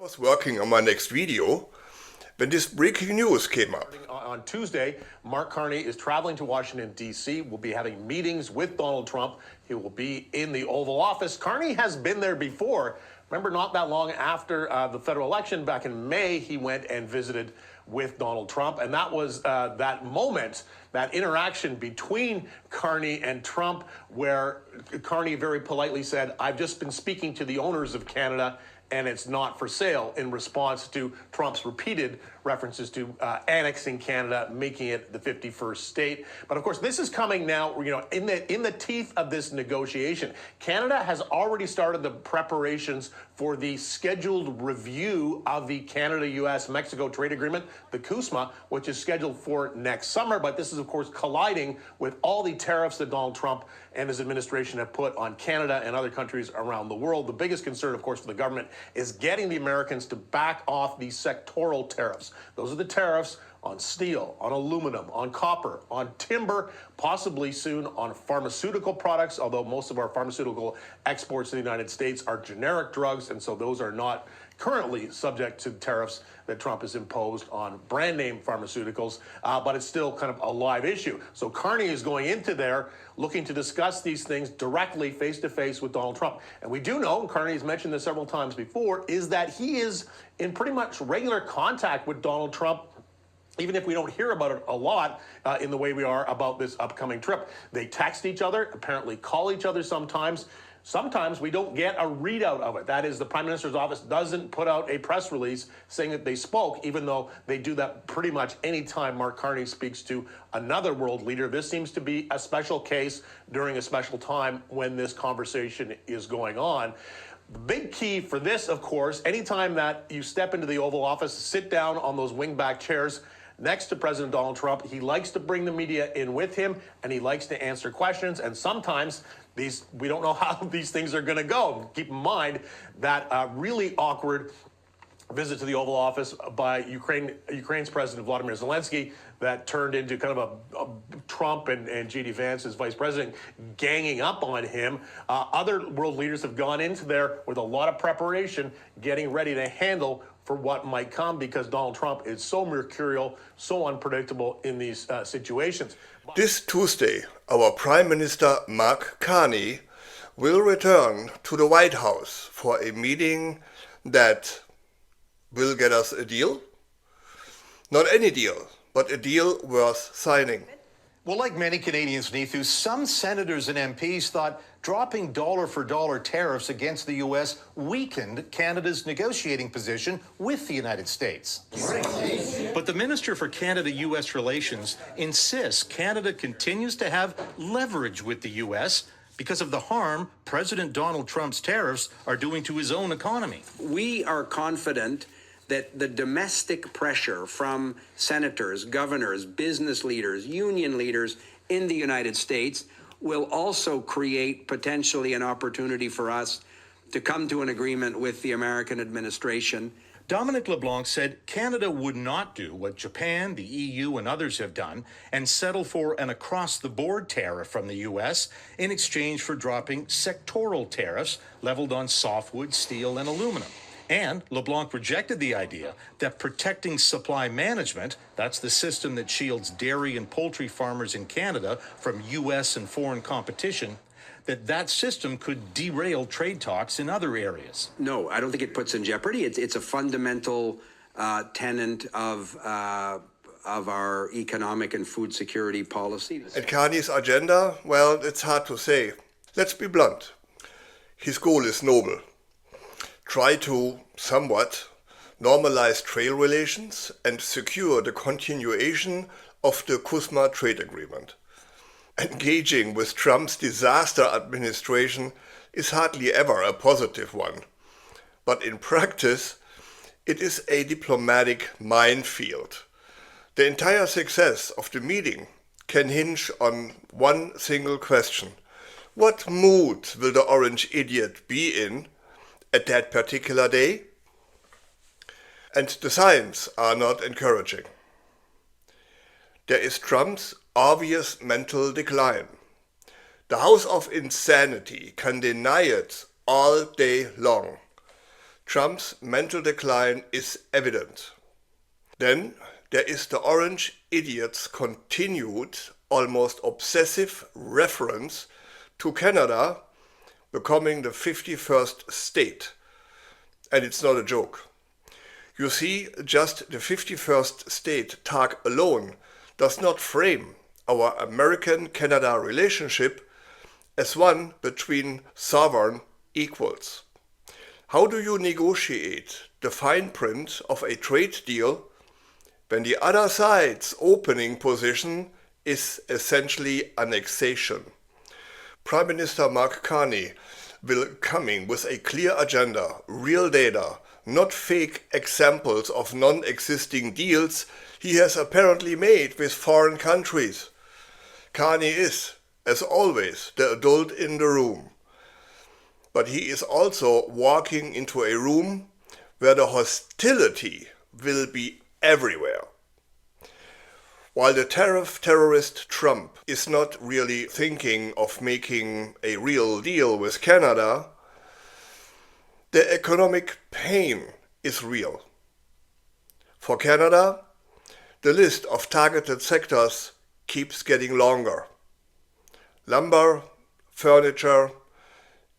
was working on my next video when this breaking news came up. On Tuesday, Mark Carney is traveling to Washington, D.C. We'll be having meetings with Donald Trump. He will be in the Oval Office. Carney has been there before. Remember, not that long after the federal election, back in May, he went and visited with Donald Trump. And that was that moment, that interaction between Carney and Trump, where Carney very politely said, "I've just been speaking to the owners of Canada, and it's not for sale," in response to Trump's repeated references to annexing Canada, making it the 51st state. But of course, this is coming now, in the teeth of this negotiation. Canada has already started the preparations for the scheduled review of the Canada-US-Mexico trade agreement, the CUSMA, which is scheduled for next summer. But this is, of course, colliding with all the tariffs that Donald Trump and his administration have put on Canada and other countries around the world. The biggest concern, of course, for the government is getting the Americans to back off these sectoral tariffs. Those are the tariffs on steel, on aluminum, on copper, on timber, possibly soon on pharmaceutical products, although most of our pharmaceutical exports to the United States are generic drugs, and so those are not currently subject to tariffs that Trump has imposed on brand name pharmaceuticals, but it's still kind of a live issue. So Carney is going into there looking to discuss these things directly face to face with Donald Trump. And we do know, and Carney has mentioned this several times before, is that he is in pretty much regular contact with Donald Trump, even if we don't hear about it a lot in the way we are about this upcoming trip. They text each other, apparently call each other sometimes. Sometimes we don't get a readout of it. That is, the Prime Minister's office doesn't put out a press release saying that they spoke, even though they do that pretty much any time Mark Carney speaks to another world leader. This seems to be a special case during a special time when this conversation is going on. The big key for this, of course, anytime that you step into the Oval Office, sit down on those wingback chairs next to President Donald Trump, he likes to bring the media in with him, and he likes to answer questions. And sometimes we don't know how these things are going to go. Keep in mind that really awkward visit to the Oval Office by Ukraine's President Vladimir Zelensky that turned into kind of a Trump and J.D. Vance as vice president ganging up on him. Other world leaders have gone into there with a lot of preparation, getting ready to handle for what might come, because Donald Trump is so mercurial, so unpredictable in these situations. This Tuesday, our Prime Minister Mark Carney will return to the White House for a meeting that will get us a deal. Not any deal, but a deal worth signing. Well, like many Canadians, Neithu, some senators and MPs thought dropping dollar-for-dollar tariffs against the U.S. weakened Canada's negotiating position with the United States. But the Minister for Canada-U.S. Relations insists Canada continues to have leverage with the U.S. because of the harm President Donald Trump's tariffs are doing to his own economy. We are confident that the domestic pressure from senators, governors, business leaders, union leaders in the United States will also create potentially an opportunity for us to come to an agreement with the American administration. Dominic LeBlanc said Canada would not do what Japan, the EU, and others have done and settle for an across-the-board tariff from the U.S. in exchange for dropping sectoral tariffs leveled on softwood, steel, and aluminum. And LeBlanc rejected the idea that protecting supply management, that's the system that shields dairy and poultry farmers in Canada from U.S. and foreign competition, that system could derail trade talks in other areas. No, I don't think it puts in jeopardy. It's a fundamental tenet of our economic and food security policy. And Carney's agenda, well, it's hard to say. Let's be blunt. His goal is noble. Try to somewhat normalize trade relations and secure the continuation of the CUSMA trade agreement. Engaging with Trump's disaster administration is hardly ever a positive one, but in practice, it is a diplomatic minefield. The entire success of the meeting can hinge on one single question. What mood will the orange idiot be in at that particular day? And the signs are not encouraging. There is Trump's obvious mental decline. The House of Insanity can deny it all day long. Trump's mental decline is evident. Then there is the orange idiot's continued, almost obsessive reference to Canada becoming the 51st state. And it's not a joke. You see, just the 51st state tag alone does not frame our American-Canada relationship as one between sovereign equals. How do you negotiate the fine print of a trade deal when the other side's opening position is essentially annexation? Prime Minister Mark Carney will coming with a clear agenda, real data, not fake examples of non-existing deals he has apparently made with foreign countries. Carney is, as always, the adult in the room. But he is also walking into a room where the hostility will be everywhere. While the tariff terrorist Trump is not really thinking of making a real deal with Canada, the economic pain is real. For Canada, the list of targeted sectors keeps getting longer. Lumber, furniture,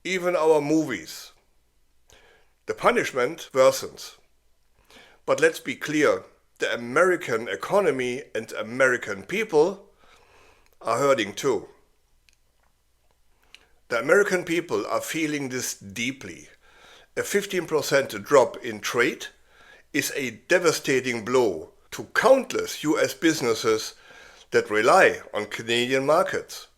even our movies. The punishment worsens. But let's be clear, the American economy and American people are hurting too. The American people are feeling this deeply. A 15% drop in trade is a devastating blow to countless US businesses that rely on Canadian markets.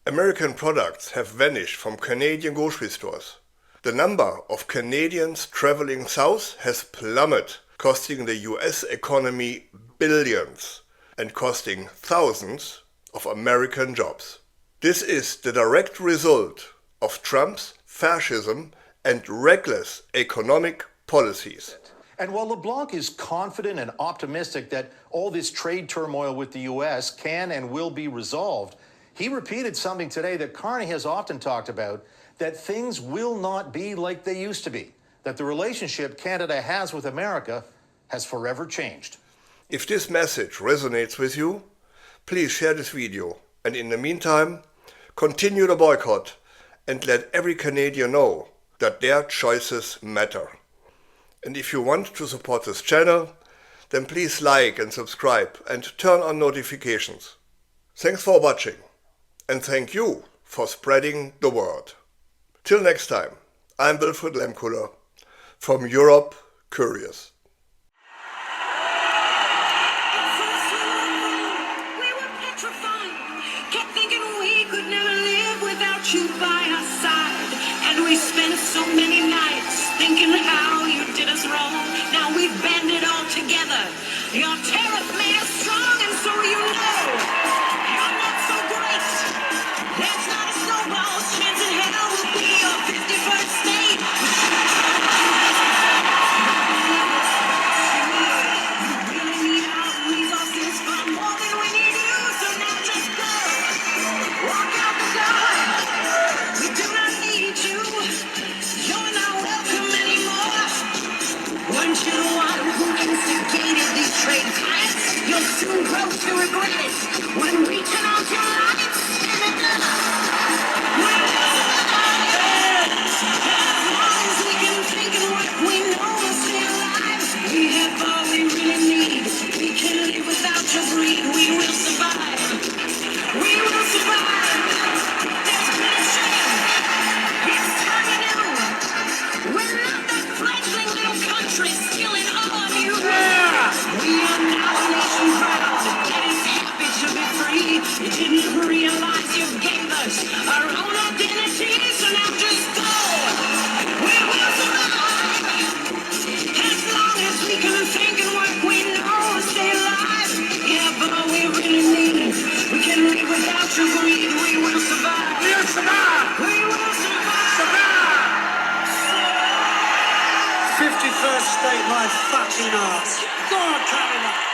American products have vanished from Canadian grocery stores. The number of Canadians traveling south has plummeted, costing the US economy billions and costing thousands of American jobs. This is the direct result of Trump's fascism and reckless economic policies. And while LeBlanc is confident and optimistic that all this trade turmoil with the U.S. can and will be resolved, he repeated something today that Carney has often talked about, that things will not be like they used to be, that the relationship Canada has with America has forever changed. If this message resonates with you, please share this video, and in the meantime, continue the boycott and let every Canadian know that their choices matter. And if you want to support this channel, then please like and subscribe and turn on notifications. Thanks for watching, and thank you for spreading the word. Till next time, I'm Wilfried Lemkuller from Europe Curious. You by our side, and we spent so many nights thinking how you did us wrong. Now we've banded all together. Your tariff made us strong, and so you know you're not so great. There's not a snowball's chance in hell will be your 51st state. You really need our resources for more than we need you, so now just go. Walk out the door. We do not need you. You're not welcome anymore. Weren't you the one who instigated these trade fights? You'll soon grow to regret it when we turn off your lights and it as long as we can think and work, we know we'll stay alive. We have all we really need. We can live without your greed. We will survive. We will survive. There's been a change. It's time anew. We're not that fledgling little country stealing all of you. We are now a nation proud that is happy to be free. You didn't realize you gave us our own identity, so now just go. We will survive. As long as we can think and work, we know we'll stay alive. Yeah, but all we really need, we can live without your greed. We will survive. We will survive. We will survive. 51st state, my fucking ass. Go on, Canada.